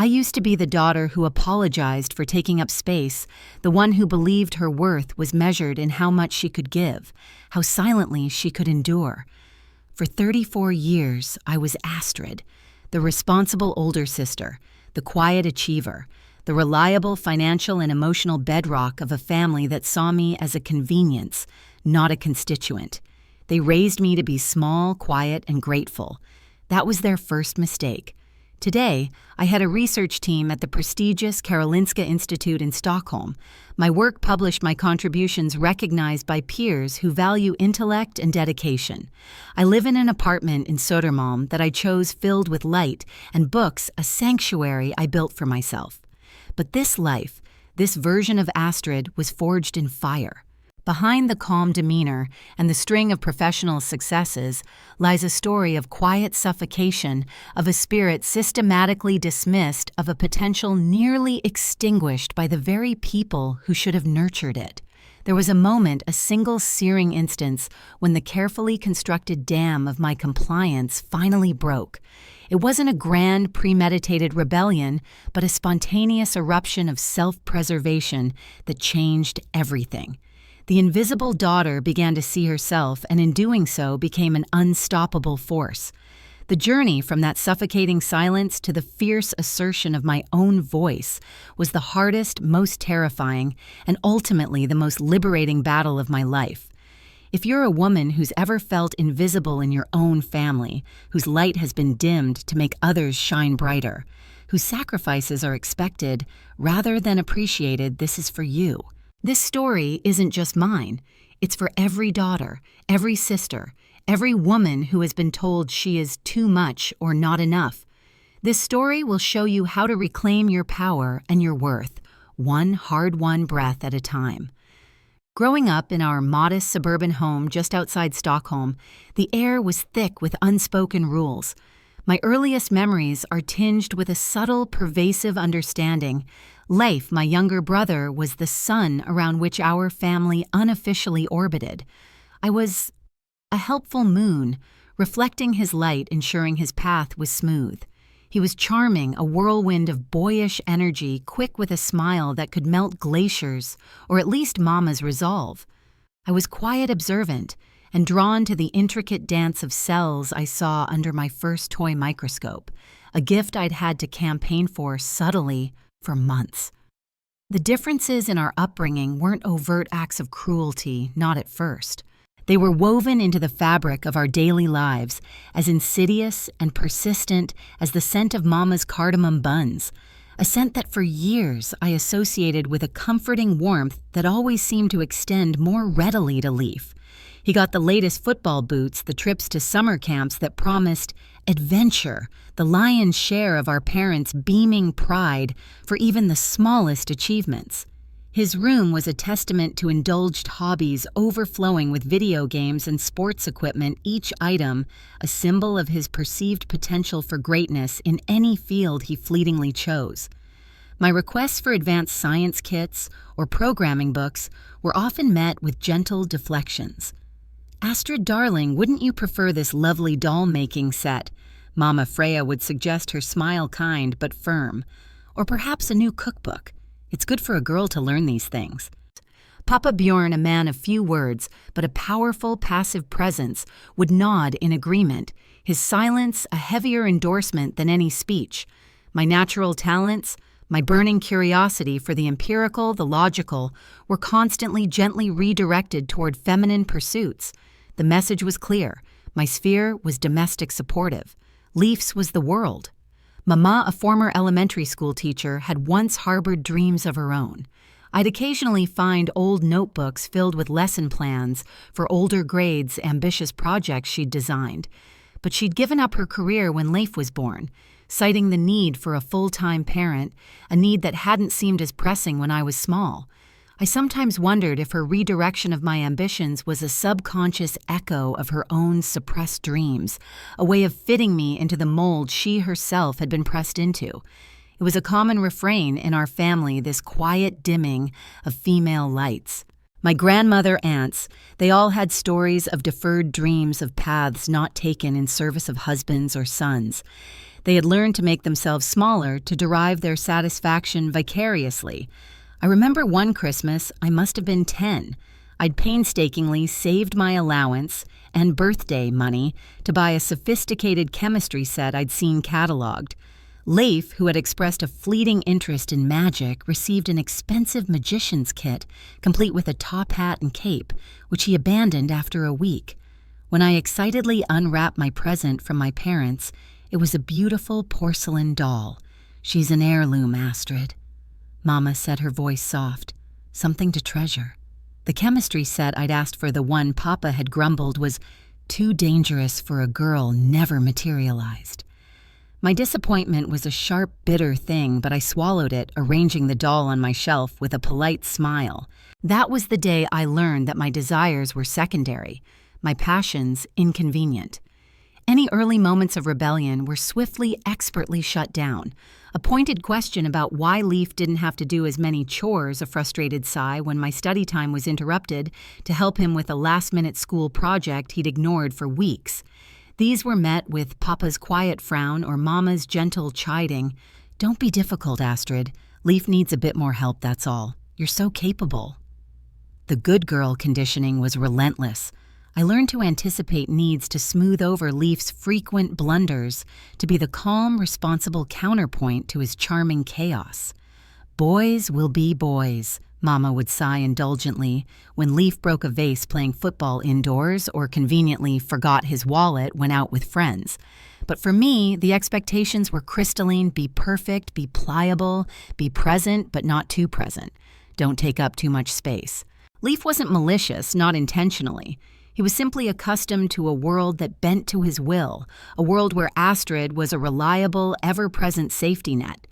I used to be the daughter who apologized for taking up space, the one who believed her worth was measured in how much she could give, how silently she could endure. For 34 years, I was Astrid, the responsible older sister, the quiet achiever, the reliable financial and emotional bedrock of a family that saw me as a convenience, not a constituent. They raised me to be small, quiet, and grateful. That was their first mistake. Today, I had a research team at the prestigious Karolinska Institute in Stockholm. My work published my contributions recognized by peers who value intellect and dedication. I live in an apartment in Södermalm that I chose filled with light and books, a sanctuary I built for myself. But this life, this version of Astrid, was forged in fire. Behind the calm demeanor and the string of professional successes lies a story of quiet suffocation, of a spirit systematically dismissed, of a potential nearly extinguished by the very people who should have nurtured it. There was a moment, a single searing instance, when the carefully constructed dam of my compliance finally broke. It wasn't a grand, premeditated rebellion, but a spontaneous eruption of self-preservation that changed everything. The invisible daughter began to see herself, and in doing so became an unstoppable force. The journey from that suffocating silence to the fierce assertion of my own voice was the hardest, most terrifying, and ultimately the most liberating battle of my life. If you're a woman who's ever felt invisible in your own family, whose light has been dimmed to make others shine brighter, whose sacrifices are expected rather than appreciated, this is for you. This story isn't just mine. It's for every daughter, every sister, every woman who has been told she is too much or not enough. This story will show you how to reclaim your power and your worth, one hard-won breath at a time. Growing up in our modest suburban home just outside Stockholm, the air was thick with unspoken rules. My earliest memories are tinged with a subtle, pervasive understanding. Leif, my younger brother, was the sun around which our family unofficially orbited. I was a helpful moon, reflecting his light, ensuring his path was smooth. He was charming, a whirlwind of boyish energy, quick with a smile that could melt glaciers, or at least Mama's resolve. I was quiet, observant, and drawn to the intricate dance of cells I saw under my first toy microscope, a gift I'd had to campaign for subtly for months. The differences in our upbringing weren't overt acts of cruelty, not at first. They were woven into the fabric of our daily lives, as insidious and persistent as the scent of Mama's cardamom buns, a scent that for years I associated with a comforting warmth that always seemed to extend more readily to Leif. He got the latest football boots, the trips to summer camps that promised adventure, the lion's share of our parents' beaming pride for even the smallest achievements. His room was a testament to indulged hobbies overflowing with video games and sports equipment, each item a symbol of his perceived potential for greatness in any field he fleetingly chose. My requests for advanced science kits or programming books were often met with gentle deflections. "Astrid, darling, wouldn't you prefer this lovely doll-making set?" Mama Freya would suggest, her smile kind but firm. Or perhaps a new cookbook. It's good for a girl to learn these things. Papa Bjorn, a man of few words, but a powerful, passive presence, would nod in agreement, his silence a heavier endorsement than any speech. My natural talents, my burning curiosity for the empirical, the logical, were constantly gently redirected toward feminine pursuits. The message was clear. My sphere was domestic supportive. Leif's was the world. Mama, a former elementary school teacher, had once harbored dreams of her own. I'd occasionally find old notebooks filled with lesson plans for older grades, ambitious projects she'd designed. But she'd given up her career when Leif was born, citing the need for a full-time parent, a need that hadn't seemed as pressing when I was small. I sometimes wondered if her redirection of my ambitions was a subconscious echo of her own suppressed dreams, a way of fitting me into the mold she herself had been pressed into. It was a common refrain in our family, this quiet dimming of female lights. My grandmother, aunts, they all had stories of deferred dreams, of paths not taken in service of husbands or sons. They had learned to make themselves smaller to derive their satisfaction vicariously. I remember one Christmas, I must have been 10. I'd painstakingly saved my allowance and birthday money to buy a sophisticated chemistry set I'd seen cataloged. Leif, who had expressed a fleeting interest in magic, received an expensive magician's kit, complete with a top hat and cape, which he abandoned after a week. When I excitedly unwrapped my present from my parents, it was a beautiful porcelain doll. "She's an heirloom, Astrid." Mama said, her voice soft. "Something to treasure." The chemistry set I'd asked for, the one Papa had grumbled was too dangerous for a girl, never materialized. My disappointment was a sharp, bitter thing, but I swallowed it, arranging the doll on my shelf with a polite smile. That was the day I learned that my desires were secondary, my passions inconvenient. Any early moments of rebellion were swiftly, expertly shut down. A pointed question about why Leif didn't have to do as many chores, a frustrated sigh when my study time was interrupted to help him with a last-minute school project he'd ignored for weeks. These were met with Papa's quiet frown or Mama's gentle chiding. "Don't be difficult, Astrid. Leif needs a bit more help, that's all. You're so capable." The good girl conditioning was relentless. I learned to anticipate needs to smooth over Leif's frequent blunders, to be the calm, responsible counterpoint to his charming chaos. "Boys will be boys," Mama would sigh indulgently when Leif broke a vase playing football indoors or conveniently forgot his wallet when out with friends. But for me, the expectations were crystalline: be perfect, be pliable, be present but not too present. Don't take up too much space. Leif wasn't malicious, not intentionally. He was simply accustomed to a world that bent to his will, a world where Astrid was a reliable, ever-present safety net.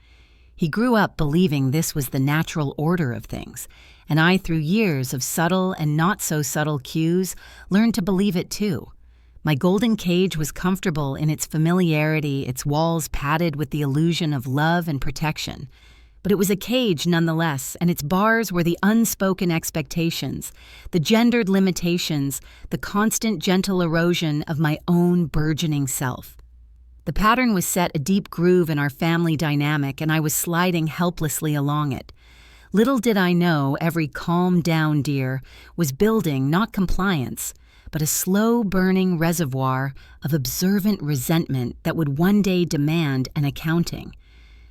He grew up believing this was the natural order of things, and I, through years of subtle and not-so-subtle cues, learned to believe it too. My golden cage was comfortable in its familiarity, its walls padded with the illusion of love and protection. But it was a cage nonetheless, and its bars were the unspoken expectations, the gendered limitations, the constant gentle erosion of my own burgeoning self. The pattern was set a deep groove in our family dynamic, and I was sliding helplessly along it. Little did I know every calm down, dear, was building not compliance, but a slow-burning reservoir of observant resentment that would one day demand an accounting.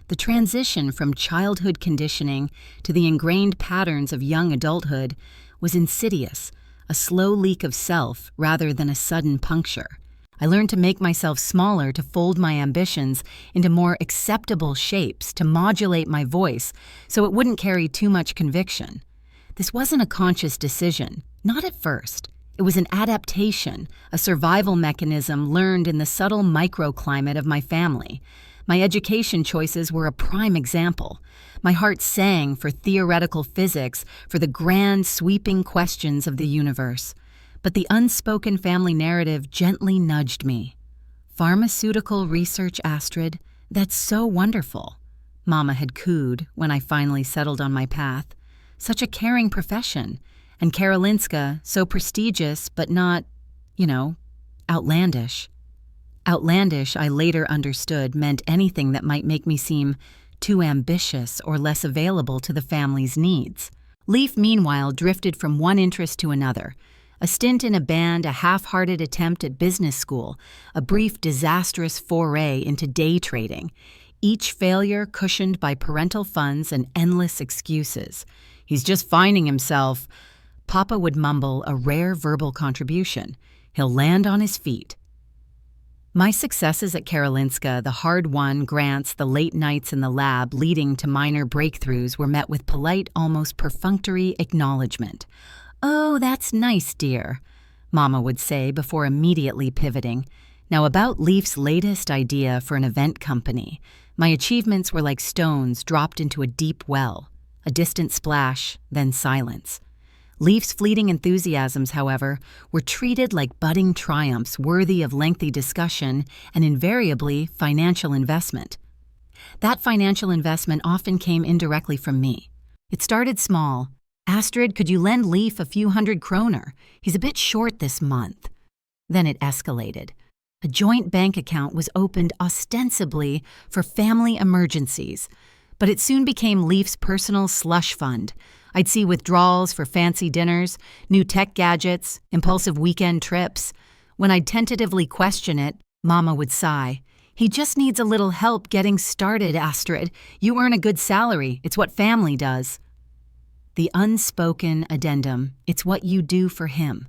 The transition from childhood conditioning to the ingrained patterns of young adulthood was insidious, a slow leak of self rather than a sudden puncture. I learned to make myself smaller, to fold my ambitions into more acceptable shapes, to modulate my voice so it wouldn't carry too much conviction. This wasn't a conscious decision, not at first. It was an adaptation, a survival mechanism learned in the subtle microclimate of my family. My education choices were a prime example. My heart sang for theoretical physics, for the grand, sweeping questions of the universe. But the unspoken family narrative gently nudged me. "Pharmaceutical research, Astrid? That's so wonderful," Mama had cooed when I finally settled on my path. "Such a caring profession. And Karolinska, so prestigious, but not, outlandish." Outlandish, I later understood, meant anything that might make me seem too ambitious or less available to the family's needs. Leif, meanwhile, drifted from one interest to another. A stint in a band, a half-hearted attempt at business school, a brief, disastrous foray into day trading. Each failure cushioned by parental funds and endless excuses. "He's just finding himself," Papa would mumble, a rare verbal contribution. "He'll land on his feet." My successes at Karolinska, the hard-won grants, the late nights in the lab leading to minor breakthroughs, were met with polite, almost perfunctory acknowledgement. "Oh, that's nice, dear," Mama would say before immediately pivoting. Now, about Leif's latest idea for an event company, my achievements were like stones dropped into a deep well. A distant splash, then silence. Leif's fleeting enthusiasms, however, were treated like budding triumphs worthy of lengthy discussion and invariably financial investment. That financial investment often came indirectly from me. It started small. "Astrid, could you lend Leif a few 100 kroner? He's a bit short this month." Then it escalated. A joint bank account was opened ostensibly for family emergencies, but it soon became Leif's personal slush fund. I'd see withdrawals for fancy dinners, new tech gadgets, impulsive weekend trips. When I'd tentatively question it, Mama would sigh. "He just needs a little help getting started, Astrid. You earn a good salary. It's what family does." The unspoken addendum, "It's what you do for him."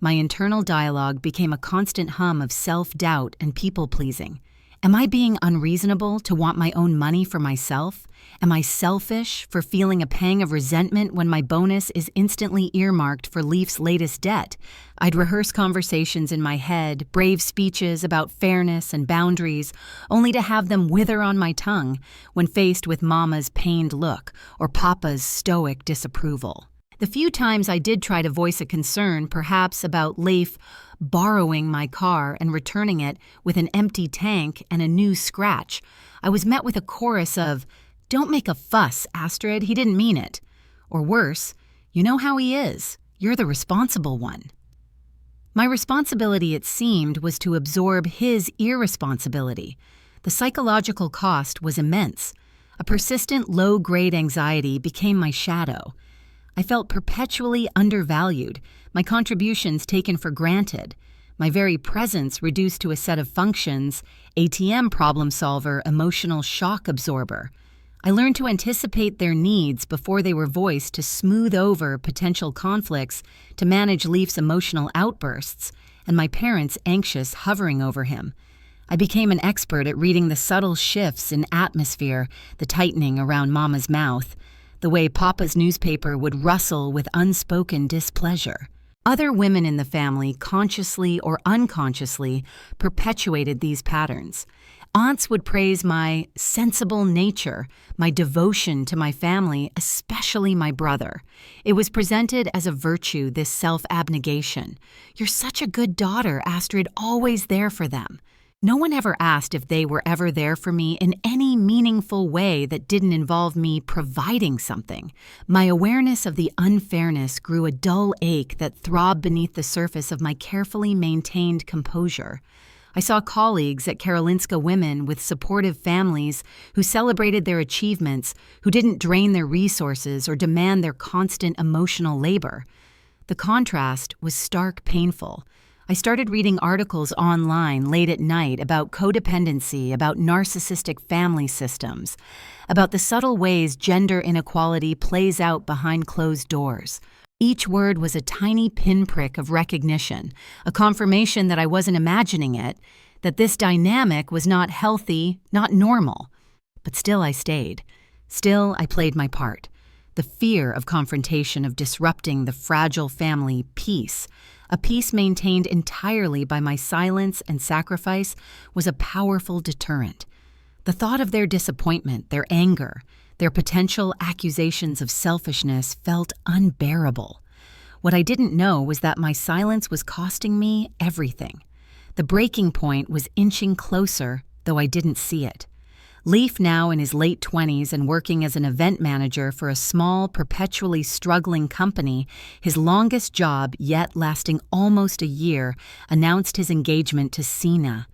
My internal dialogue became a constant hum of self-doubt and people-pleasing. Am I being unreasonable to want my own money for myself? Am I selfish for feeling a pang of resentment when my bonus is instantly earmarked for Leif's latest debt? I'd rehearse conversations in my head, brave speeches about fairness and boundaries, only to have them wither on my tongue when faced with Mama's pained look or Papa's stoic disapproval. The few times I did try to voice a concern, perhaps about Leif borrowing my car and returning it with an empty tank and a new scratch, I was met with a chorus of, "Don't make a fuss, Astrid, he didn't mean it." Or worse, "You know how he is. You're the responsible one." My responsibility, it seemed, was to absorb his irresponsibility. The psychological cost was immense. A persistent low-grade anxiety became my shadow. I felt perpetually undervalued, my contributions taken for granted, my very presence reduced to a set of functions: ATM problem solver, emotional shock absorber. I learned to anticipate their needs before they were voiced, to smooth over potential conflicts, to manage Leif's emotional outbursts, and my parents' anxious hovering over him. I became an expert at reading the subtle shifts in atmosphere, the tightening around Mama's mouth, the way Papa's newspaper would rustle with unspoken displeasure. Other women in the family, consciously or unconsciously, perpetuated these patterns. Aunts would praise my sensible nature, my devotion to my family, especially my brother. It was presented as a virtue, this self-abnegation. "You're such a good daughter, Astrid, always there for them." No one ever asked if they were ever there for me in any meaningful way that didn't involve me providing something. My awareness of the unfairness grew a dull ache that throbbed beneath the surface of my carefully maintained composure. I saw colleagues at Karolinska Women with supportive families who celebrated their achievements, who didn't drain their resources or demand their constant emotional labor. The contrast was stark painful. I started reading articles online late at night about codependency, about narcissistic family systems, about the subtle ways gender inequality plays out behind closed doors. Each word was a tiny pinprick of recognition, a confirmation that I wasn't imagining it, that this dynamic was not healthy, not normal. But still I stayed. Still I played my part. The fear of confrontation, of disrupting the fragile family peace, a peace maintained entirely by my silence and sacrifice, was a powerful deterrent. The thought of their disappointment, their anger, their potential accusations of selfishness felt unbearable. What I didn't know was that my silence was costing me everything. The breaking point was inching closer, though I didn't see it. Leif, now in his late 20s and working as an event manager for a small, perpetually struggling company, his longest job yet lasting almost a year, announced his engagement to Sina.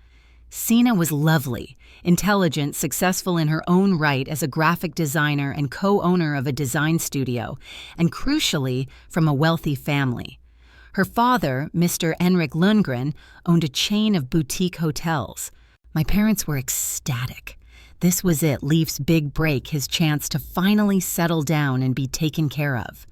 Sina was lovely, intelligent, successful in her own right as a graphic designer and co-owner of a design studio, and crucially, from a wealthy family. Her father, Mr. Henrik Lundgren, owned a chain of boutique hotels. My parents were ecstatic. This was it, Leif's big break, his chance to finally settle down and be taken care of.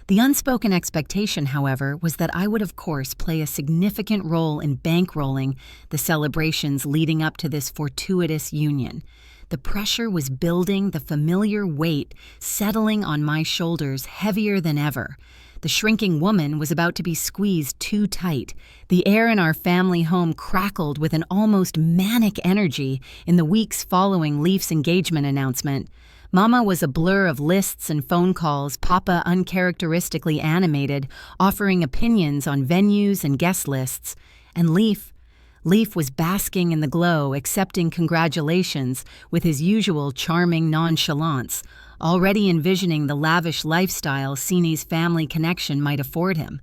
The unspoken expectation, however, was that I would of course play a significant role in bankrolling the celebrations leading up to this fortuitous union. The pressure was building, the familiar weight settling on my shoulders heavier than ever. The shrinking woman was about to be squeezed too tight. The air in our family home crackled with an almost manic energy in the weeks following Leif's engagement announcement. Mama was a blur of lists and phone calls, Papa uncharacteristically animated, offering opinions on venues and guest lists. And Leif was basking in the glow, accepting congratulations with his usual charming nonchalance, already envisioning the lavish lifestyle Sini's family connection might afford him.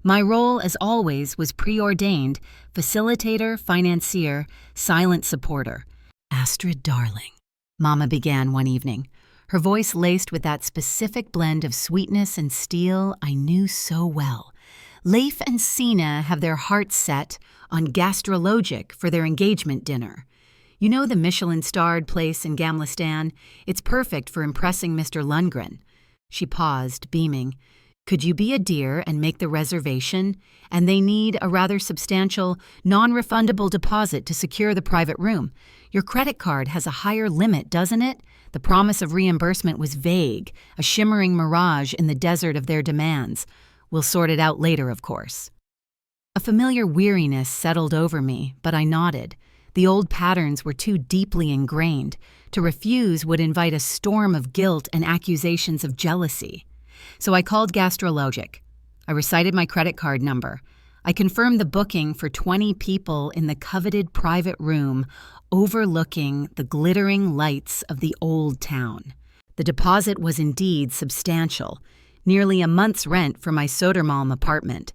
My role, as always, was preordained: facilitator, financier, silent supporter. "Astrid, darling," Mama began one evening, her voice laced with that specific blend of sweetness and steel I knew so well. "Leif and Sina have their hearts set on gastrologic for their engagement dinner. You know the Michelin-starred place in Gamlistan? It's perfect for impressing Mr. Lundgren." She paused, beaming. "Could you be a dear and make the reservation? And they need a rather substantial, non-refundable deposit to secure the private room. Your credit card has a higher limit, doesn't it?" The promise of reimbursement was vague, a shimmering mirage in the desert of their demands. "We'll sort it out later, of course." A familiar weariness settled over me, but I nodded. The old patterns were too deeply ingrained. To refuse would invite a storm of guilt and accusations of jealousy. So I called Gastrologic. I recited my credit card number. I confirmed the booking for 20 people in the coveted private room overlooking the glittering lights of the old town. The deposit was indeed substantial, nearly a month's rent for my Södermalm apartment.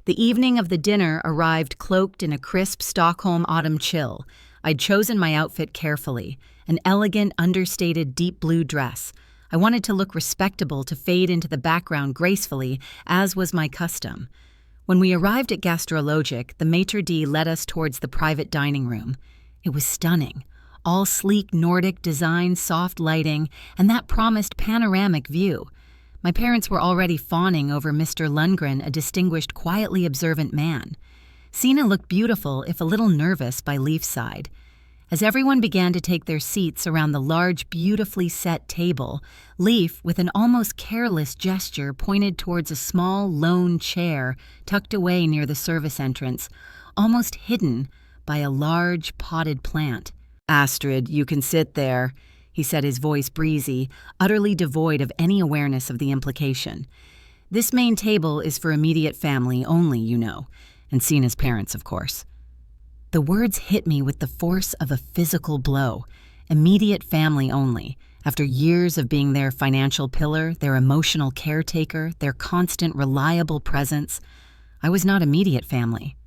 The evening of the dinner arrived cloaked in a crisp Stockholm autumn chill. I'd chosen my outfit carefully, an elegant, understated deep blue dress. I wanted to look respectable to fade into the background gracefully, as was my custom. When we arrived at Gastrologic, the maitre d' led us towards the private dining room. It was stunning. All sleek Nordic design, soft lighting, and that promised panoramic view. My parents were already fawning over Mr. Lundgren, a distinguished, quietly observant man. Sina looked beautiful, if a little nervous, by Leif's side. As everyone began to take their seats around the large, beautifully set table, Leif, with an almost careless gesture, pointed towards a small, lone chair tucked away near the service entrance, almost hidden by a large, potted plant. "Astrid, you can sit there," he said, his voice breezy, utterly devoid of any awareness of the implication. "This main table is for immediate family only, you know, and Sina's parents, of course." The words hit me with the force of a physical blow. Immediate family only. After years of being their financial pillar, their emotional caretaker, their constant, reliable presence, I was not immediate family.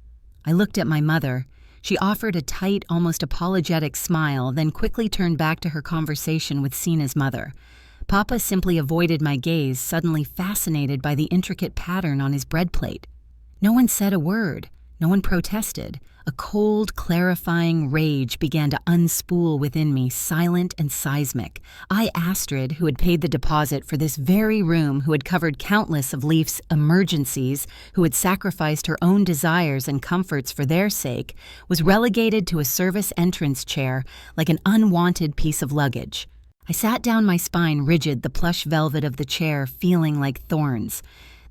I looked at my mother. She offered a tight, almost apologetic smile, then quickly turned back to her conversation with Sina's mother. Papa simply avoided my gaze, suddenly fascinated by the intricate pattern on his bread plate. No one said a word. No one protested. A cold, clarifying rage began to unspool within me, silent and seismic. I, Astrid, who had paid the deposit for this very room, who had covered countless of Leif's emergencies, who had sacrificed her own desires and comforts for their sake, was relegated to a service entrance chair like an unwanted piece of luggage. I sat down, my spine rigid, the plush velvet of the chair feeling like thorns.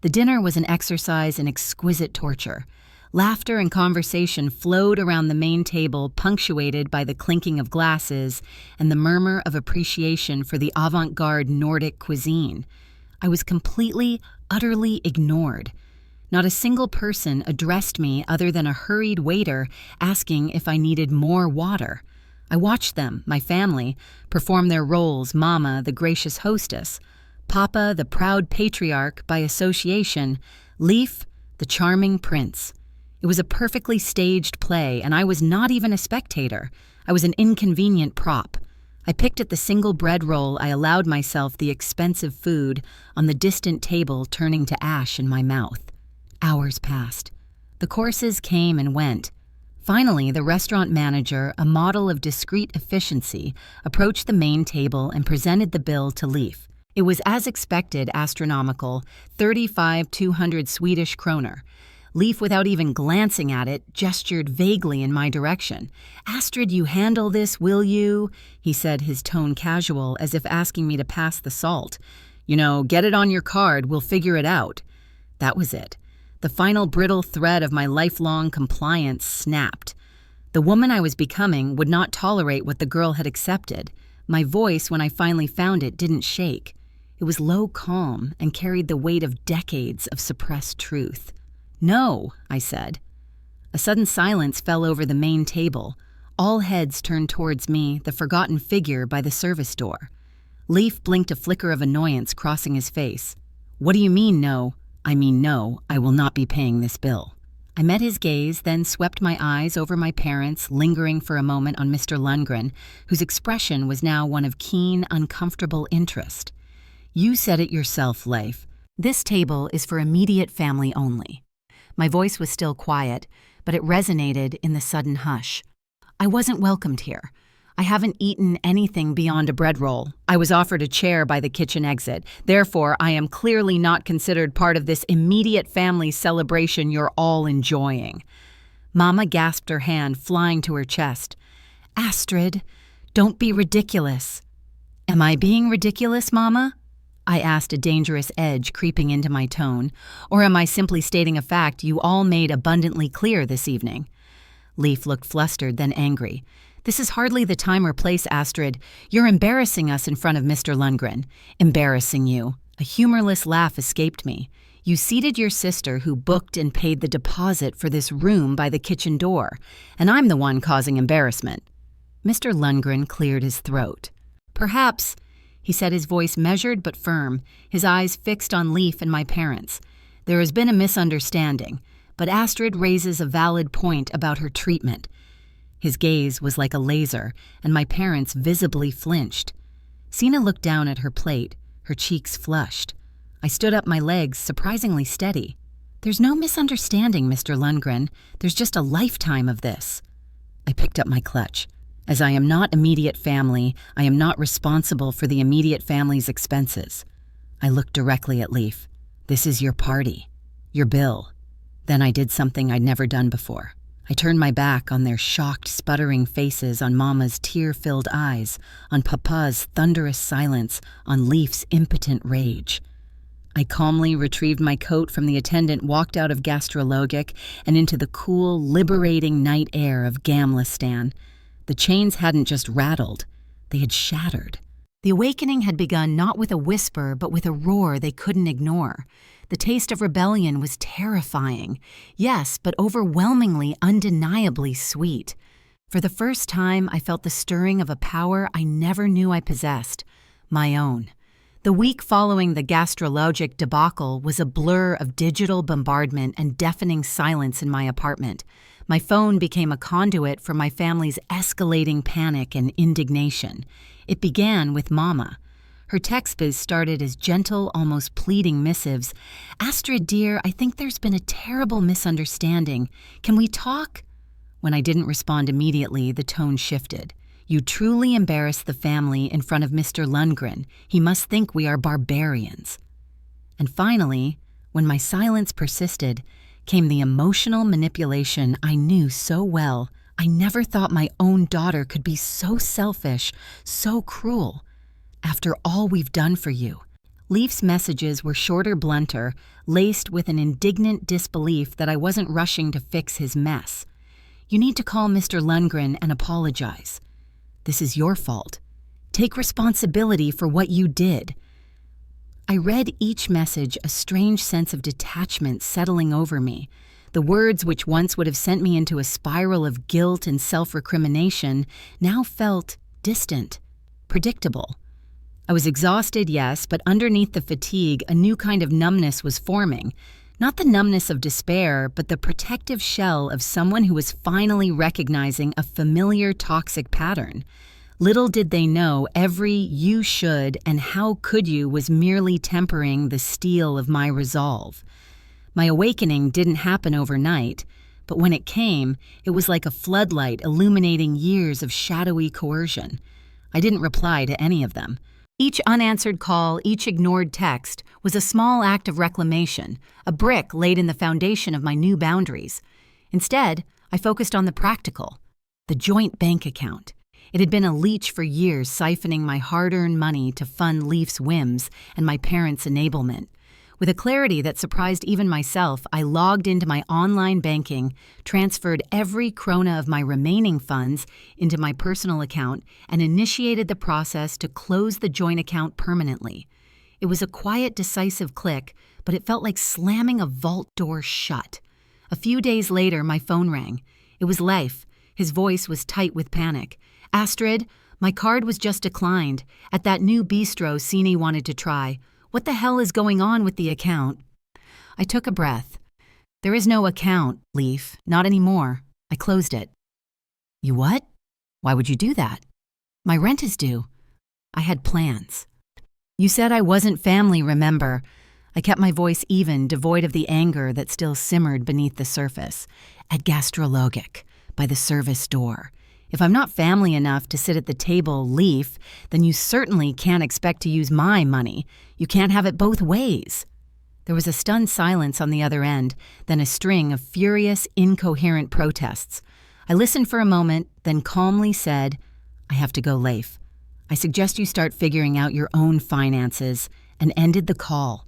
The dinner was an exercise in exquisite torture. Laughter and conversation flowed around the main table, punctuated by the clinking of glasses and the murmur of appreciation for the avant-garde Nordic cuisine. I was completely, utterly ignored. Not a single person addressed me other than a hurried waiter asking if I needed more water. I watched them, my family, perform their roles: Mama, the gracious hostess; Papa, the proud patriarch by association; Leif, the charming prince. It was a perfectly staged play, and I was not even a spectator. I was an inconvenient prop. I picked at the single bread roll I allowed myself, the expensive food, on the distant table, turning to ash in my mouth. Hours passed. The courses came and went. Finally, the restaurant manager, a model of discreet efficiency, approached the main table and presented the bill to Leif. It was, as expected, astronomical, 35,200 Swedish kroner. Leif, without even glancing at it, gestured vaguely in my direction. "Astrid, you handle this, will you?" he said, his tone casual, as if asking me to pass the salt. "You know, get it on your card, we'll figure it out." That was it. The final brittle thread of my lifelong compliance snapped. The woman I was becoming would not tolerate what the girl had accepted. My voice, when I finally found it, didn't shake. It was low calm and carried the weight of decades of suppressed truth. "No," I said. A sudden silence fell over the main table. All heads turned towards me, the forgotten figure by the service door. Leif blinked, a flicker of annoyance crossing his face. "What do you mean, no?" I mean, no, I will not be paying this bill. I met his gaze, then swept my eyes over my parents, lingering for a moment on Mr. Lundgren, whose expression was now one of keen, uncomfortable interest. You said it yourself, Leif. This table is for immediate family only. My voice was still quiet, but it resonated in the sudden hush. I wasn't welcomed here. I haven't eaten anything beyond a bread roll. I was offered a chair by the kitchen exit. Therefore, I am clearly not considered part of this immediate family celebration you're all enjoying. Mama gasped, her hand flying to her chest. Astrid, don't be ridiculous. Am I being ridiculous, Mama? I asked, a dangerous edge creeping into my tone. Or am I simply stating a fact you all made abundantly clear this evening? Leif looked flustered, then angry. This is hardly the time or place, Astrid. You're embarrassing us in front of Mr. Lundgren. Embarrassing you. A humorless laugh escaped me. You seated your sister who booked and paid the deposit for this room by the kitchen door, and I'm the one causing embarrassment. Mr. Lundgren cleared his throat. Perhaps, he said, his voice measured but firm, his eyes fixed on Leif and my parents. There has been a misunderstanding, but Astrid raises a valid point about her treatment. His gaze was like a laser, and my parents visibly flinched. Sina looked down at her plate, her cheeks flushed. I stood up, my legs surprisingly steady. There's no misunderstanding, Mr. Lundgren. There's just a lifetime of this. I picked up my clutch. As I am not immediate family, I am not responsible for the immediate family's expenses. I looked directly at Leif. This is your party. Your bill. Then I did something I'd never done before. I turned my back on their shocked, sputtering faces, on Mama's tear-filled eyes, on Papa's thunderous silence, on Leif's impotent rage. I calmly retrieved my coat from the attendant, walked out of Gastrologic and into the cool, liberating night air of Gamlistan. The chains hadn't just rattled, they had shattered. The awakening had begun not with a whisper, but with a roar they couldn't ignore. The taste of rebellion was terrifying, yes, but overwhelmingly, undeniably sweet. For the first time, I felt the stirring of a power I never knew I possessed, my own. The week following the Gastrologic debacle was a blur of digital bombardment and deafening silence in my apartment. My phone became a conduit for my family's escalating panic and indignation. It began with Mama. Her text-biz started as gentle, almost pleading missives. Astrid, dear, I think there's been a terrible misunderstanding. Can we talk? When I didn't respond immediately, the tone shifted. You truly embarrassed the family in front of Mr. Lundgren. He must think we are barbarians. And finally, when my silence persisted, came the emotional manipulation I knew so well. I never thought my own daughter could be so selfish, so cruel. After all we've done for you. Leif's messages were shorter, blunter, laced with an indignant disbelief that I wasn't rushing to fix his mess. You need to call Mr. Lundgren and apologize. This is your fault. Take responsibility for what you did. I read each message, a strange sense of detachment settling over me. The words which once would have sent me into a spiral of guilt and self-recrimination now felt distant, predictable. I was exhausted, yes, but underneath the fatigue, a new kind of numbness was forming. Not the numbness of despair, but the protective shell of someone who was finally recognizing a familiar toxic pattern. Little did they know every "you should" and "how could you" was merely tempering the steel of my resolve. My awakening didn't happen overnight, but when it came, it was like a floodlight illuminating years of shadowy coercion. I didn't reply to any of them. Each unanswered call, each ignored text, was a small act of reclamation, a brick laid in the foundation of my new boundaries. Instead, I focused on the practical, the joint bank account. It had been a leech for years, siphoning my hard-earned money to fund Leif's whims and my parents' enablement. With a clarity that surprised even myself, I logged into my online banking, transferred every krona of my remaining funds into my personal account, and initiated the process to close the joint account permanently. It was a quiet, decisive click, but it felt like slamming a vault door shut. A few days later, my phone rang. It was Leif. His voice was tight with panic. Astrid, my card was just declined. At that new bistro Sini wanted to try. What the hell is going on with the account? I took a breath. There is no account, Leif, not anymore. I closed it. You what? Why would you do that? My rent is due. I had plans. You said I wasn't family, remember? I kept my voice even, devoid of the anger that still simmered beneath the surface. At Gastrologic, by the service door. If I'm not family enough to sit at the table, Leif, then you certainly can't expect to use my money. You can't have it both ways. There was a stunned silence on the other end, then a string of furious, incoherent protests. I listened for a moment, then calmly said, I have to go, Leif. I suggest you start figuring out your own finances, and ended the call.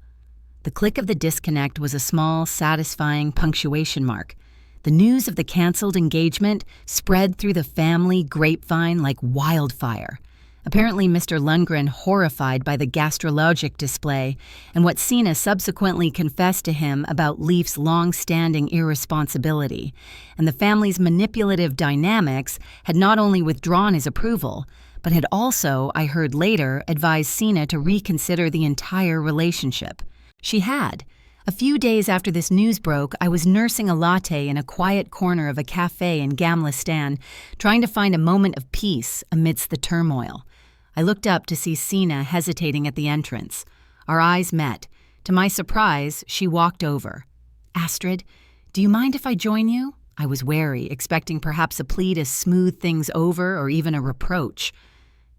The click of the disconnect was a small, satisfying punctuation mark. The news of the canceled engagement spread through the family grapevine like wildfire. Apparently, Mr. Lundgren, horrified by the Gastrologic display and what Sina subsequently confessed to him about Leif's long-standing irresponsibility, and the family's manipulative dynamics, had not only withdrawn his approval, but had also, I heard later, advised Sina to reconsider the entire relationship. She had. A few days after this news broke, I was nursing a latte in a quiet corner of a cafe in Gamla, trying to find a moment of peace amidst the turmoil. I looked up to see Sina hesitating at the entrance. Our eyes met. To my surprise, she walked over. Astrid, do you mind if I join you? I was wary, expecting perhaps a plea to smooth things over or even a reproach.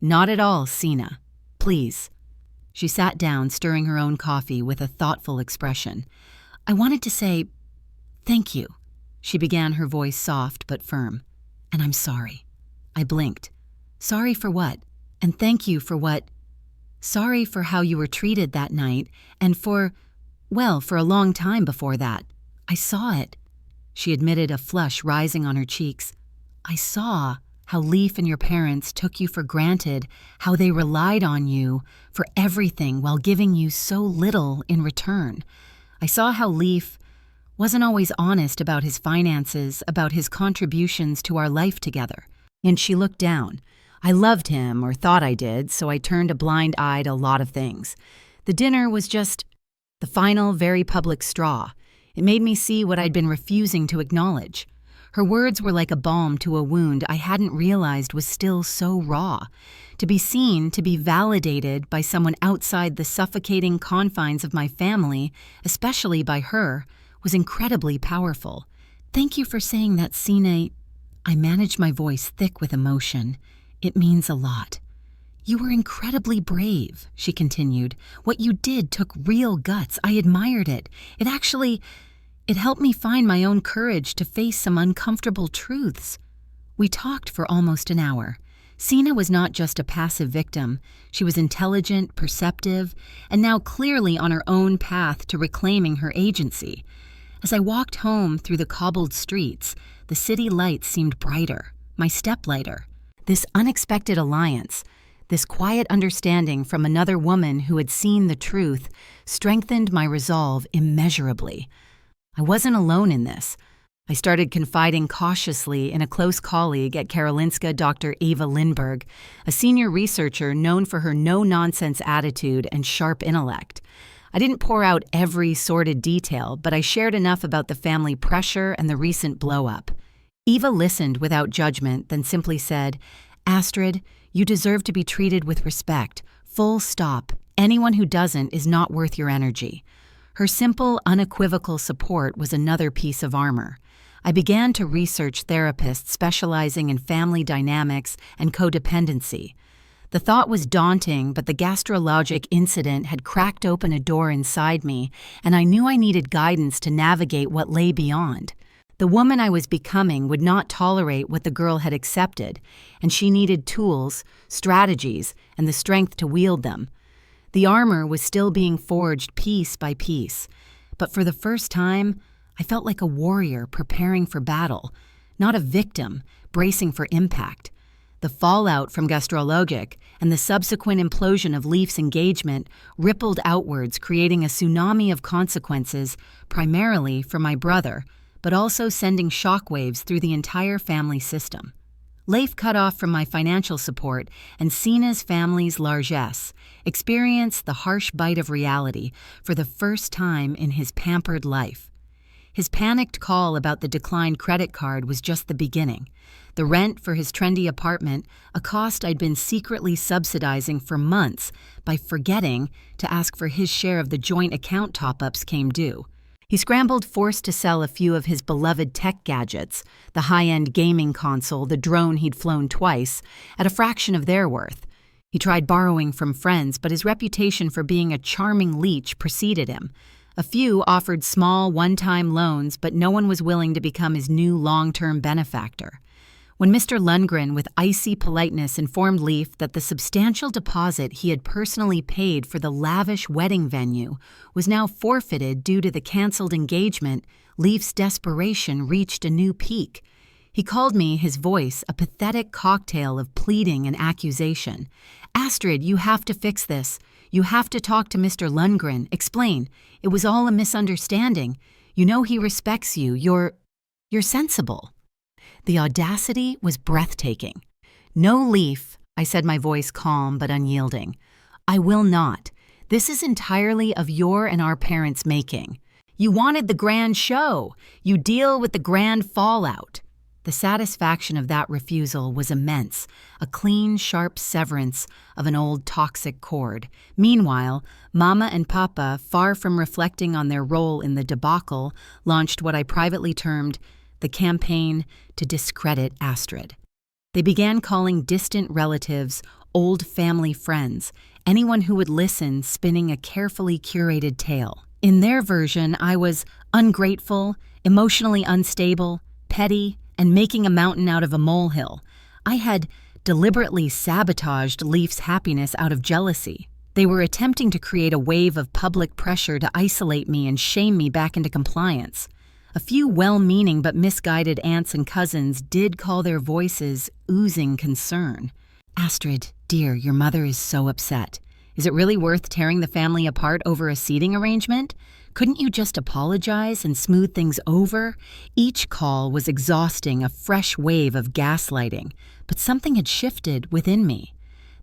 Not at all, Sina. Please. She sat down, stirring her own coffee with a thoughtful expression. I wanted to say, thank you. She began, her voice soft but firm. And I'm sorry. I blinked. Sorry for what? And thank you for what? Sorry for how you were treated that night, and for a long time before that. I saw it. She admitted, a flush rising on her cheeks. I saw how Leif and your parents took you for granted, how they relied on you for everything while giving you so little in return. I saw how Leif wasn't always honest about his finances, about his contributions to our life together. And she looked down. I loved him, or thought I did, so I turned a blind eye to a lot of things. The dinner was just the final, very public straw. It made me see what I'd been refusing to acknowledge. Her words were like a balm to a wound I hadn't realized was still so raw. To be seen, to be validated by someone outside the suffocating confines of my family, especially by her, was incredibly powerful. Thank you for saying that, Sina. I managed my voice thick with emotion. It means a lot. You were incredibly brave, she continued. What you did took real guts. I admired it. It helped me find my own courage to face some uncomfortable truths. We talked for almost an hour. Sina was not just a passive victim. She was intelligent, perceptive, and now clearly on her own path to reclaiming her agency. As I walked home through the cobbled streets, the city lights seemed brighter, my step lighter. This unexpected alliance, this quiet understanding from another woman who had seen the truth, strengthened my resolve immeasurably. I wasn't alone in this. I started confiding cautiously in a close colleague at Karolinska, Dr. Eva Lindberg, a senior researcher known for her no-nonsense attitude and sharp intellect. I didn't pour out every sordid detail, but I shared enough about the family pressure and the recent blow-up. Eva listened without judgment, then simply said, Astrid, you deserve to be treated with respect. Full stop. Anyone who doesn't is not worth your energy. Her simple, unequivocal support was another piece of armor. I began to research therapists specializing in family dynamics and codependency. The thought was daunting, but the gastrologic incident had cracked open a door inside me, and I knew I needed guidance to navigate what lay beyond. The woman I was becoming would not tolerate what the girl had accepted, and she needed tools, strategies, and the strength to wield them. The armor was still being forged piece by piece, but for the first time, I felt like a warrior preparing for battle, not a victim bracing for impact. The fallout from Gastrologic and the subsequent implosion of Leif's engagement rippled outwards, creating a tsunami of consequences, primarily for my brother, but also sending shockwaves through the entire family system. Leif cut off from my financial support and Sina's family's largesse, experienced the harsh bite of reality for the first time in his pampered life. His panicked call about the declined credit card was just the beginning. The rent for his trendy apartment, a cost I'd been secretly subsidizing for months by forgetting to ask for his share of the joint account top-ups, came due. He scrambled, forced to sell a few of his beloved tech gadgets, the high-end gaming console, the drone he'd flown twice, at a fraction of their worth. He tried borrowing from friends, but his reputation for being a charming leech preceded him. A few offered small, one-time loans, but no one was willing to become his new long-term benefactor. When Mr. Lundgren, with icy politeness, informed Leif that the substantial deposit he had personally paid for the lavish wedding venue was now forfeited due to the canceled engagement, Leif's desperation reached a new peak. He called me, his voice a pathetic cocktail of pleading and accusation. "Astrid, you have to fix this. You have to talk to Mr. Lundgren. Explain. It was all a misunderstanding. You know he respects you. You're sensible." The audacity was breathtaking. "No, Leif," I said, my voice calm but unyielding. "I will not. This is entirely of your and our parents' making. You wanted the grand show. You deal with the grand fallout." The satisfaction of that refusal was immense, a clean, sharp severance of an old toxic cord. Meanwhile, Mama and Papa, far from reflecting on their role in the debacle, launched what I privately termed the campaign to discredit Astrid. They began calling distant relatives, old family friends, anyone who would listen, spinning a carefully curated tale. In their version, I was ungrateful, emotionally unstable, petty, and making a mountain out of a molehill. I had deliberately sabotaged Leif's happiness out of jealousy. They were attempting to create a wave of public pressure to isolate me and shame me back into compliance. A few well-meaning but misguided aunts and cousins did call their voices oozing concern. "Astrid, dear, your mother is so upset. Is it really worth tearing the family apart over a seating arrangement? Couldn't you just apologize and smooth things over?" Each call was exhausting, a fresh wave of gaslighting, but something had shifted within me.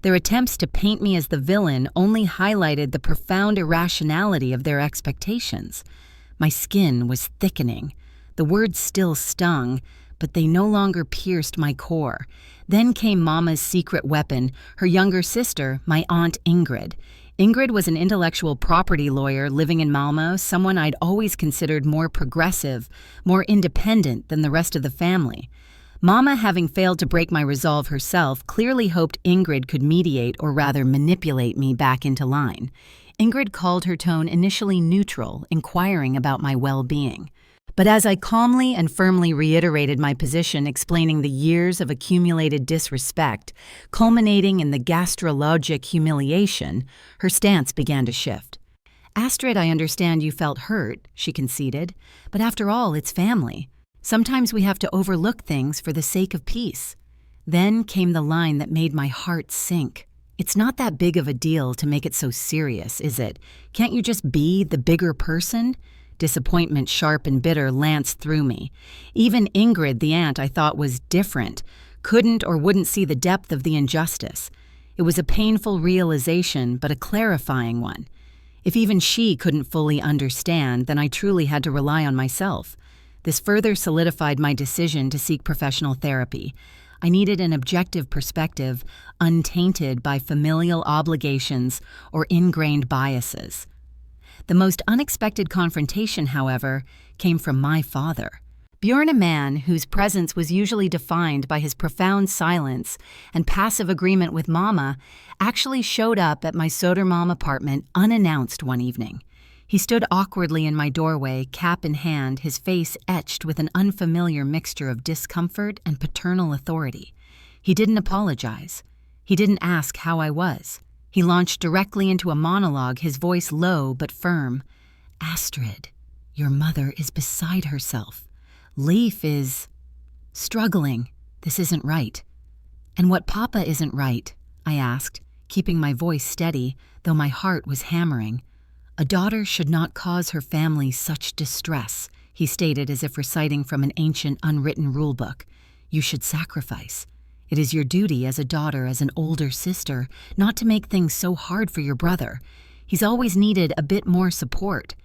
Their attempts to paint me as the villain only highlighted the profound irrationality of their expectations. My skin was thickening. The words still stung, but they no longer pierced my core. Then came Mama's secret weapon, her younger sister, my Aunt Ingrid. Ingrid was an intellectual property lawyer living in Malmo, someone I'd always considered more progressive, more independent than the rest of the family. Mama, having failed to break my resolve herself, clearly hoped Ingrid could mediate or rather manipulate me back into line. Ingrid called her tone initially neutral, inquiring about my well-being. But as I calmly and firmly reiterated my position, explaining the years of accumulated disrespect, culminating in the gastrologic humiliation, her stance began to shift. "Astrid, I understand you felt hurt," she conceded, "but after all, it's family. Sometimes we have to overlook things for the sake of peace." Then came the line that made my heart sink. "It's not that big of a deal to make it so serious, is it? Can't you just be the bigger person?" Disappointment, sharp and bitter, lanced through me. Even Ingrid, the aunt I thought was different, couldn't or wouldn't see the depth of the injustice. It was a painful realization, but a clarifying one. If even she couldn't fully understand, then I truly had to rely on myself. This further solidified my decision to seek professional therapy. I needed an objective perspective, untainted by familial obligations or ingrained biases. The most unexpected confrontation, however, came from my father. Bjorn, a man whose presence was usually defined by his profound silence and passive agreement with Mama, actually showed up at my Södermalm apartment unannounced one evening. He stood awkwardly in my doorway, cap in hand, his face etched with an unfamiliar mixture of discomfort and paternal authority. He didn't apologize. He didn't ask how I was. He launched directly into a monologue, his voice low but firm. "Astrid, your mother is beside herself. Leif is struggling. This isn't right." "And what Papa isn't right?" I asked, keeping my voice steady, though my heart was hammering. "A daughter should not cause her family such distress," he stated as if reciting from an ancient unwritten rulebook. "You should sacrifice. It is your duty as a daughter, as an older sister, not to make things so hard for your brother. He's always needed a bit more support.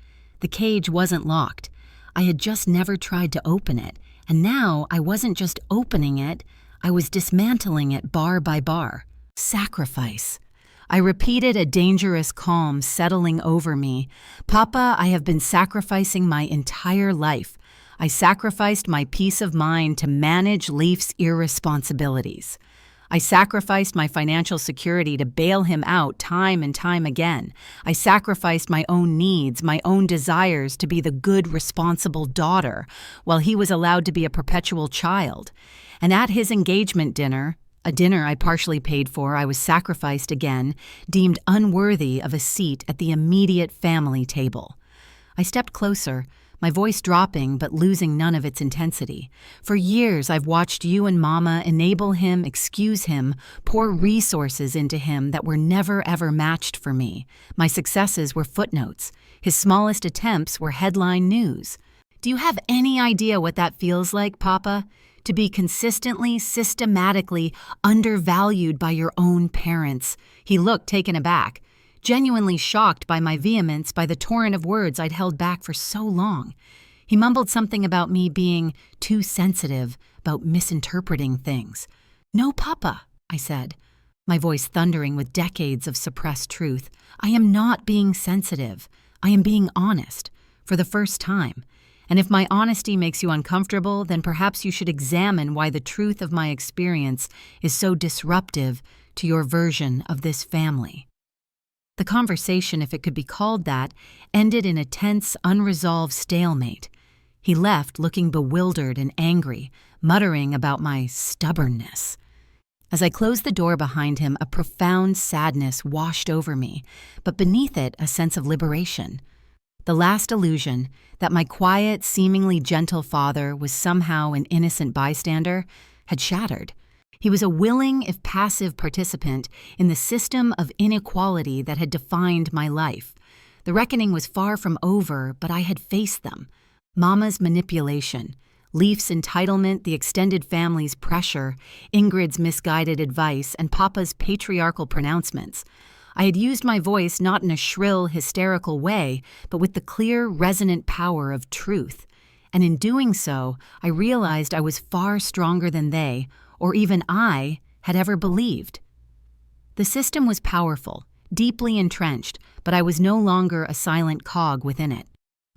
The cage wasn't locked. I had just never tried to open it, and now I wasn't just opening it, I was dismantling it bar by bar. Sacrifice. I repeated, a dangerous calm settling over me. Papa, I have been sacrificing my entire life. I sacrificed my peace of mind to manage Leif's irresponsibilities. I sacrificed my financial security to bail him out time and time again. I sacrificed my own needs, my own desires to be the good, responsible daughter, while he was allowed to be a perpetual child. And at his engagement dinner, a dinner I partially paid for, I was sacrificed again, deemed unworthy of a seat at the immediate family table. I stepped closer, my voice dropping but losing none of its intensity. For years I've watched you and Mama enable him, excuse him, pour resources into him that were never ever matched for me. My successes were footnotes. His smallest attempts were headline news. Do you have any idea what that feels like, Papa? To be consistently, systematically undervalued by your own parents. He looked taken aback, genuinely shocked by my vehemence, by the torrent of words I'd held back for so long. He mumbled something about me being too sensitive, about misinterpreting things. "No, Papa," I said, my voice thundering with decades of suppressed truth. "I am not being sensitive. I am being honest, for the first time. And if my honesty makes you uncomfortable, then perhaps you should examine why the truth of my experience is so disruptive to your version of this family." The conversation, if it could be called that, ended in a tense, unresolved stalemate. He left looking bewildered and angry, muttering about my stubbornness. As I closed the door behind him, a profound sadness washed over me, but beneath it a sense of liberation. The last illusion, that my quiet, seemingly gentle father was somehow an innocent bystander, had shattered. He was a willing, if passive, participant in the system of inequality that had defined my life. The reckoning was far from over, but I had faced them. Mama's manipulation, Leif's entitlement, the extended family's pressure, Ingrid's misguided advice, and Papa's patriarchal pronouncements. I had used my voice not in a shrill, hysterical way, but with the clear, resonant power of truth. And in doing so, I realized I was far stronger than they, or even I, had ever believed. The system was powerful, deeply entrenched, but I was no longer a silent cog within it.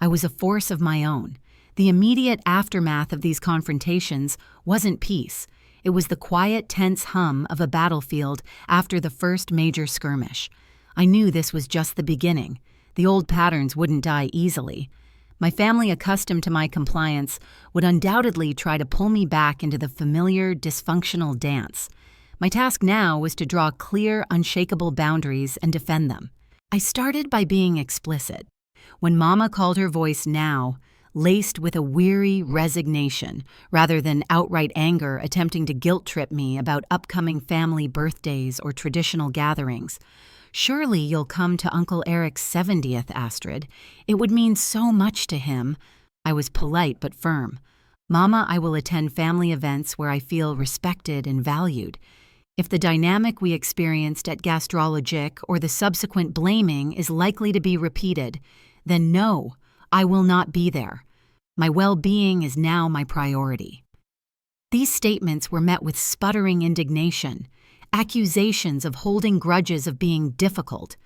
I was a force of my own. The immediate aftermath of these confrontations wasn't peace. It was the quiet, tense hum of a battlefield after the first major skirmish. I knew this was just the beginning. The old patterns wouldn't die easily. My family, accustomed to my compliance, would undoubtedly try to pull me back into the familiar, dysfunctional dance. My task now was to draw clear, unshakable boundaries and defend them. I started by being explicit. When Mama called her voice now, laced with a weary resignation, rather than outright anger attempting to guilt-trip me about upcoming family birthdays or traditional gatherings, "Surely you'll come to Uncle Eric's 70th, Astrid. It would mean so much to him." I was polite but firm. "Mama, I will attend family events where I feel respected and valued. If the dynamic we experienced at Gastrologic or the subsequent blaming is likely to be repeated, then no, I will not be there. My well-being is now my priority." These statements were met with sputtering indignation, accusations of holding grudges, of being difficult.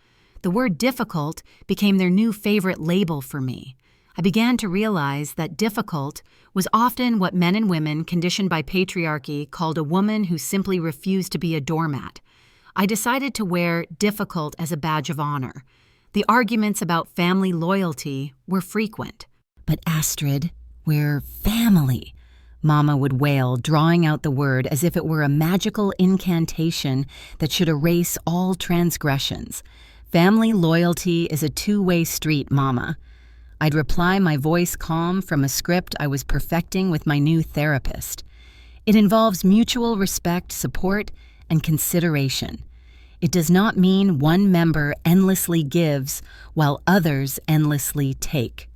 The word difficult became their new favorite label for me. I began to realize that difficult was often what men and women conditioned by patriarchy called a woman who simply refused to be a doormat. I decided to wear difficult as a badge of honor. The arguments about family loyalty were frequent. "But Astrid, we're family," Mama would wail, drawing out the word as if it were a magical incantation that should erase all transgressions. "Family loyalty is a two-way street, Mama." I'd reply, my voice calm, from a script I was perfecting with my new therapist. "It involves mutual respect, support, and consideration. It does not mean one member endlessly gives while others endlessly take."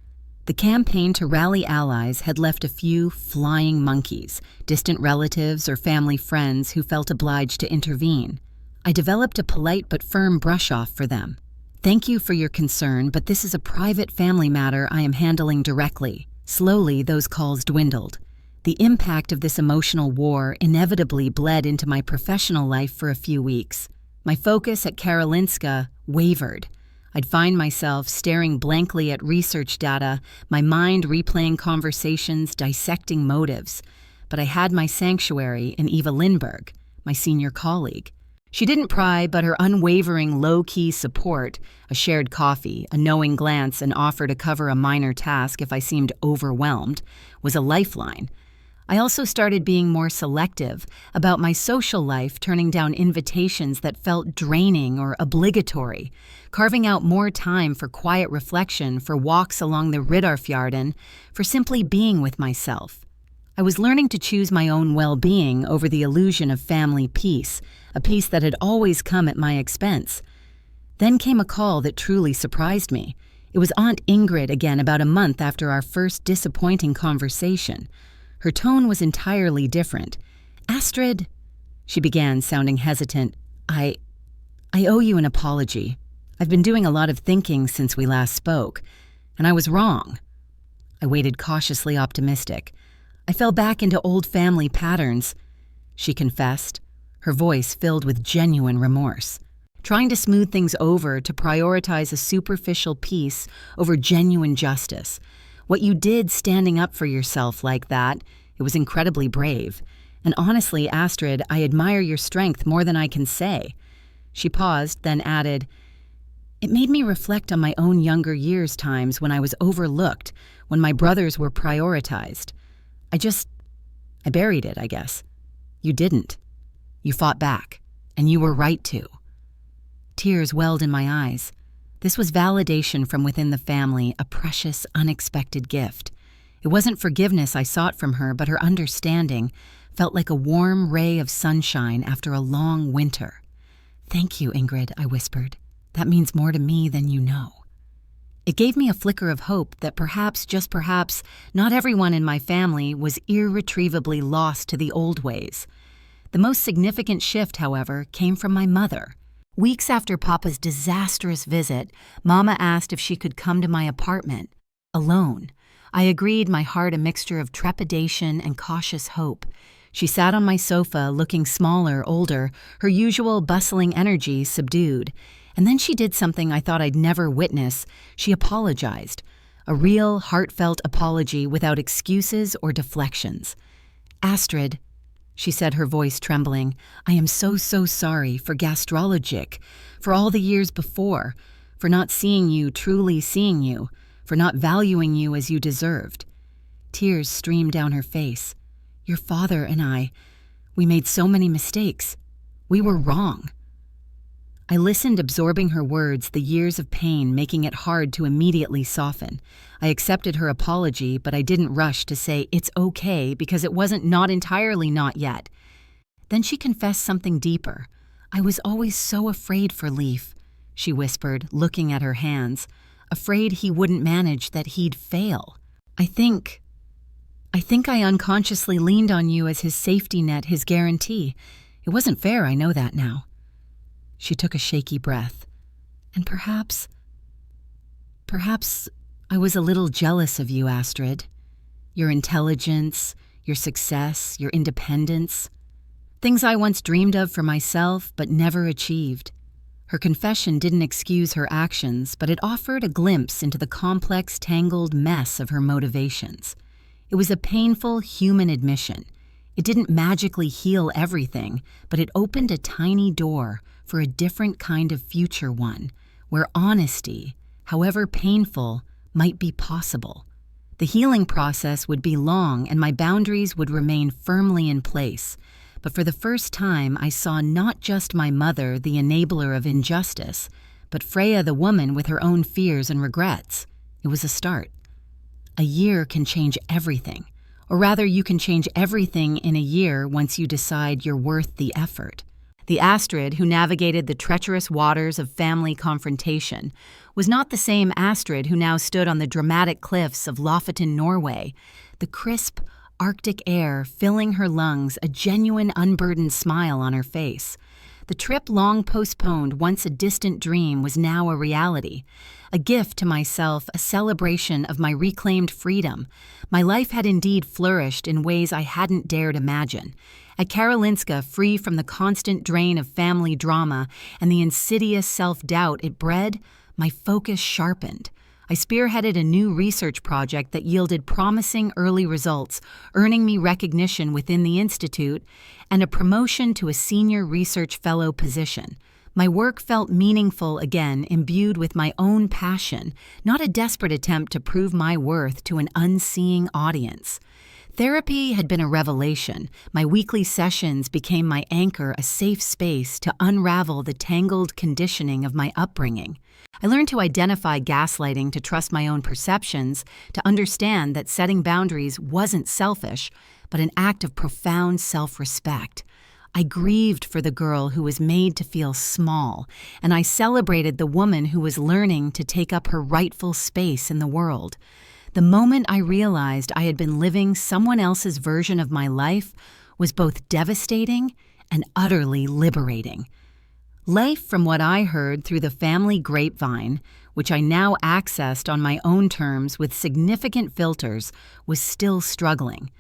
The campaign to rally allies had left a few flying monkeys, distant relatives or family friends who felt obliged to intervene. I developed a polite but firm brush-off for them. "Thank you for your concern, but this is a private family matter I am handling directly." Slowly, those calls dwindled. The impact of this emotional war inevitably bled into my professional life for a few weeks. My focus at Karolinska wavered. I'd find myself staring blankly at research data, my mind replaying conversations, dissecting motives. But I had my sanctuary in Eva Lindberg, my senior colleague. She didn't pry, but her unwavering low-key support, a shared coffee, a knowing glance, and offer to cover a minor task if I seemed overwhelmed, was a lifeline. I also started being more selective about my social life, turning down invitations that felt draining or obligatory, carving out more time for quiet reflection, for walks along the Riddarfjorden, for simply being with myself. I was learning to choose my own well-being over the illusion of family peace, a peace that had always come at my expense. Then came a call that truly surprised me. It was Aunt Ingrid again about a month after our first disappointing conversation. Her tone was entirely different. "Astrid," she began, sounding hesitant, I owe you an apology. I've been doing a lot of thinking since we last spoke, and I was wrong." I waited cautiously optimistic. "I fell back into old family patterns," she confessed, her voice filled with genuine remorse. "Trying to smooth things over, to prioritize a superficial peace over genuine justice. What you did standing up for yourself like that, it was incredibly brave. And honestly, Astrid, I admire your strength more than I can say." She paused, then added, "It made me reflect on my own younger years times when I was overlooked, when my brothers were prioritized. I buried it, I guess. You didn't. You fought back, and you were right to." Tears welled in my eyes. This was validation from within the family, a precious, unexpected gift. It wasn't forgiveness I sought from her, but her understanding felt like a warm ray of sunshine after a long winter. "Thank you, Ingrid," I whispered. "That means more to me than you know." It gave me a flicker of hope that perhaps, just perhaps, not everyone in my family was irretrievably lost to the old ways. The most significant shift, however, came from my mother. Weeks after Papa's disastrous visit, Mama asked if she could come to my apartment, alone. I agreed, my heart a mixture of trepidation and cautious hope. She sat on my sofa, looking smaller, older, her usual bustling energy subdued. And then she did something I thought I'd never witness. She apologized. A real, heartfelt apology without excuses or deflections. "Astrid," she said, her voice trembling, "I am so sorry for gastrologic, for all the years before, for not seeing you, truly seeing you, for not valuing you as you deserved." Tears streamed down her face. "Your father and I, we made so many mistakes. We were wrong." I listened, absorbing her words, the years of pain making it hard to immediately soften. I accepted her apology, but I didn't rush to say it's okay because it wasn't not entirely not yet. Then she confessed something deeper. "I was always so afraid for Leif," she whispered, looking at her hands. "Afraid he wouldn't manage, that he'd fail. I think I unconsciously leaned on you as his safety net, his guarantee. It wasn't fair, I know that now." She took a shaky breath. "And perhaps I was a little jealous of you, Astrid. Your intelligence, your success, your independence. Things I once dreamed of for myself but never achieved." Her confession didn't excuse her actions, but it offered a glimpse into the complex, tangled mess of her motivations. It was a painful, human admission. It didn't magically heal everything, but it opened a tiny door for a different kind of future one, where honesty, however painful, might be possible. The healing process would be long and my boundaries would remain firmly in place, but for the first time I saw not just my mother, the enabler of injustice, but Freya, the woman with her own fears and regrets. It was a start. A year can change everything, or rather you can change everything in a year once you decide you're worth the effort. The Astrid who navigated the treacherous waters of family confrontation was not the same Astrid who now stood on the dramatic cliffs of Lofoten, Norway, the crisp, Arctic air filling her lungs, a genuine, unburdened smile on her face. The trip long postponed, once a distant dream, was now a reality. A gift to myself, a celebration of my reclaimed freedom. My life had indeed flourished in ways I hadn't dared imagine. At Karolinska, free from the constant drain of family drama and the insidious self-doubt it bred, my focus sharpened. I spearheaded a new research project that yielded promising early results, earning me recognition within the institute and a promotion to a senior research fellow position. My work felt meaningful again, imbued with my own passion, not a desperate attempt to prove my worth to an unseeing audience. Therapy had been a revelation. My weekly sessions became my anchor, a safe space to unravel the tangled conditioning of my upbringing. I learned to identify gaslighting, to trust my own perceptions, to understand that setting boundaries wasn't selfish, but an act of profound self-respect. I grieved for the girl who was made to feel small, and I celebrated the woman who was learning to take up her rightful space in the world. The moment I realized I had been living someone else's version of my life was both devastating and utterly liberating. Leif, from what I heard through the family grapevine, which I now accessed on my own terms with significant filters, was still struggling.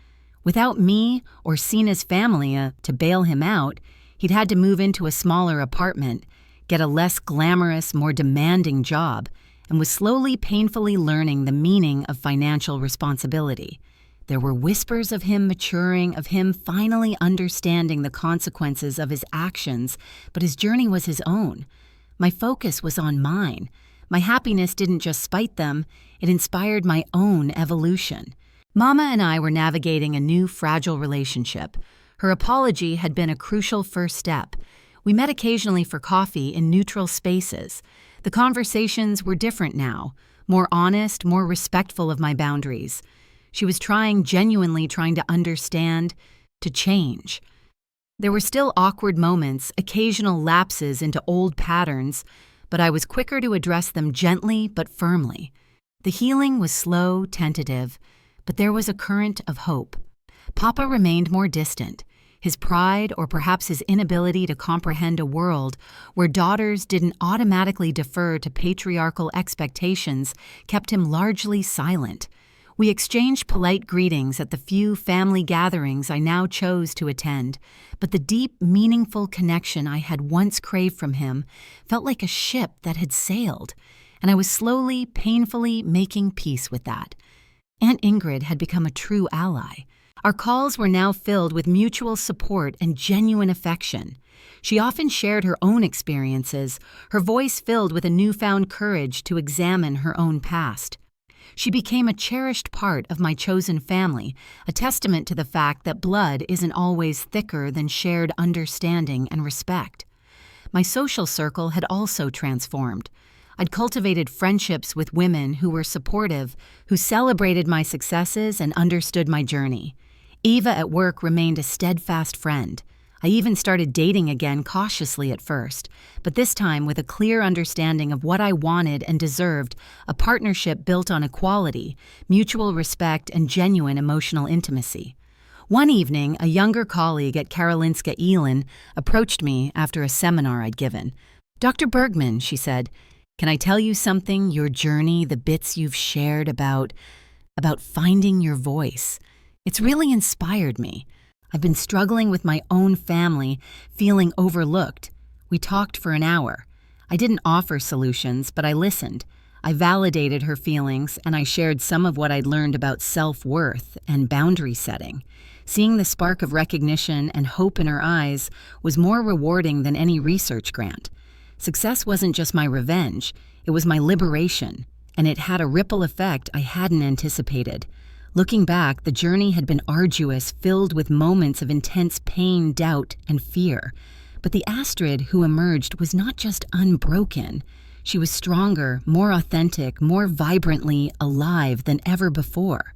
Without me or Sina's family to bail him out, he'd had to move into a smaller apartment, get a less glamorous, more demanding job, and was slowly, painfully learning the meaning of financial responsibility. There were whispers of him maturing, of him finally understanding the consequences of his actions, but his journey was his own. My focus was on mine. My happiness didn't just spite them, it inspired my own evolution. Mama and I were navigating a new, fragile relationship. Her apology had been a crucial first step. We met occasionally for coffee in neutral spaces. The conversations were different now, more honest, more respectful of my boundaries. She was genuinely trying to understand, to change. There were still awkward moments, occasional lapses into old patterns, but I was quicker to address them gently but firmly. The healing was slow, tentative, but there was a current of hope. Papa remained more distant. His pride, or perhaps his inability to comprehend a world where daughters didn't automatically defer to patriarchal expectations, kept him largely silent. We exchanged polite greetings at the few family gatherings I now chose to attend, but the deep, meaningful connection I had once craved from him felt like a ship that had sailed, and I was slowly, painfully making peace with that. Aunt Ingrid had become a true ally. Our calls were now filled with mutual support and genuine affection. She often shared her own experiences, her voice filled with a newfound courage to examine her own past. She became a cherished part of my chosen family, a testament to the fact that blood isn't always thicker than shared understanding and respect. My social circle had also transformed. I'd cultivated friendships with women who were supportive, who celebrated my successes and understood my journey. Eva at work remained a steadfast friend. I even started dating again cautiously at first, but this time with a clear understanding of what I wanted and deserved, a partnership built on equality, mutual respect, and genuine emotional intimacy. One evening, a younger colleague at Karolinska Elin approached me after a seminar I'd given. "Dr. Bergman," she said, "can I tell you something? Your journey, the bits you've shared about finding your voice. It's really inspired me. I've been struggling with my own family, feeling overlooked." We talked for an hour. I didn't offer solutions, but I listened. I validated her feelings, and I shared some of what I'd learned about self-worth and boundary setting. Seeing the spark of recognition and hope in her eyes was more rewarding than any research grant. Success wasn't just my revenge, it was my liberation, and it had a ripple effect I hadn't anticipated. Looking back, the journey had been arduous, filled with moments of intense pain, doubt, and fear. But the Astrid who emerged was not just unbroken. She was stronger, more authentic, more vibrantly alive than ever before.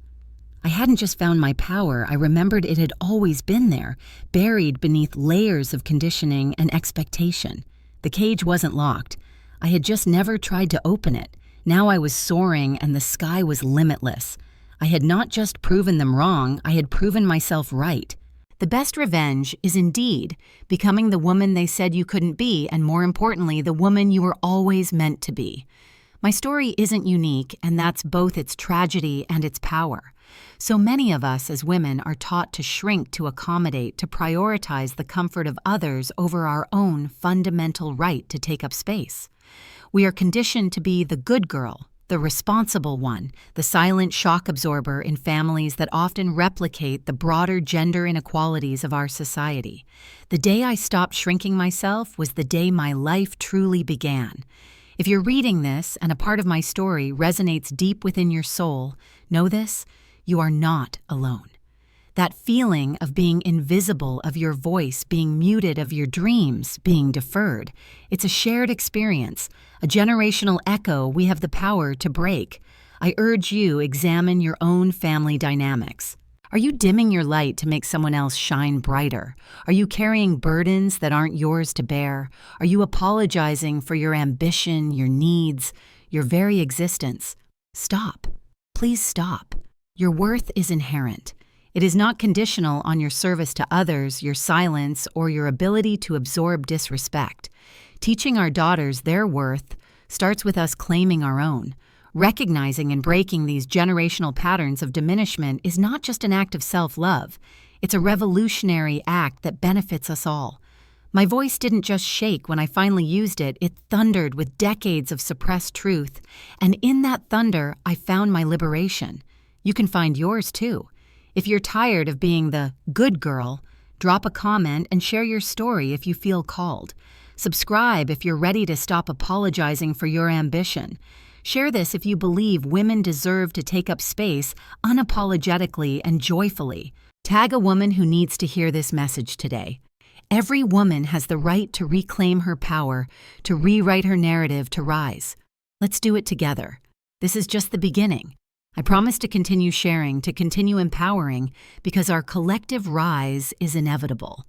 I hadn't just found my power, I remembered it had always been there, buried beneath layers of conditioning and expectation. The cage wasn't locked. I had just never tried to open it. Now I was soaring and the sky was limitless. I had not just proven them wrong, I had proven myself right. The best revenge is indeed becoming the woman they said you couldn't be, and more importantly, the woman you were always meant to be. My story isn't unique, and that's both its tragedy and its power. So many of us as women are taught to shrink to accommodate, to prioritize the comfort of others over our own fundamental right to take up space. We are conditioned to be the good girl, the responsible one, the silent shock absorber in families that often replicate the broader gender inequalities of our society. The day I stopped shrinking myself was the day my life truly began. If you're reading this and a part of my story resonates deep within your soul, know this: you are not alone. That feeling of being invisible, of your voice being muted, of your dreams being deferred, it's a shared experience, a generational echo we have the power to break. I urge you, examine your own family dynamics. Are you dimming your light to make someone else shine brighter? Are you carrying burdens that aren't yours to bear? Are you apologizing for your ambition, your needs, your very existence? Stop. Please stop. Your worth is inherent. It is not conditional on your service to others, your silence, or your ability to absorb disrespect. Teaching our daughters their worth starts with us claiming our own. Recognizing and breaking these generational patterns of diminishment is not just an act of self-love. It's a revolutionary act that benefits us all. My voice didn't just shake when I finally used it, it thundered with decades of suppressed truth. And in that thunder, I found my liberation. You can find yours too. If you're tired of being the good girl, drop a comment and share your story if you feel called. Subscribe if you're ready to stop apologizing for your ambition. Share this if you believe women deserve to take up space unapologetically and joyfully. Tag a woman who needs to hear this message today. Every woman has the right to reclaim her power, to rewrite her narrative, to rise. Let's do it together. This is just the beginning. I promise to continue sharing, to continue empowering, because our collective rise is inevitable.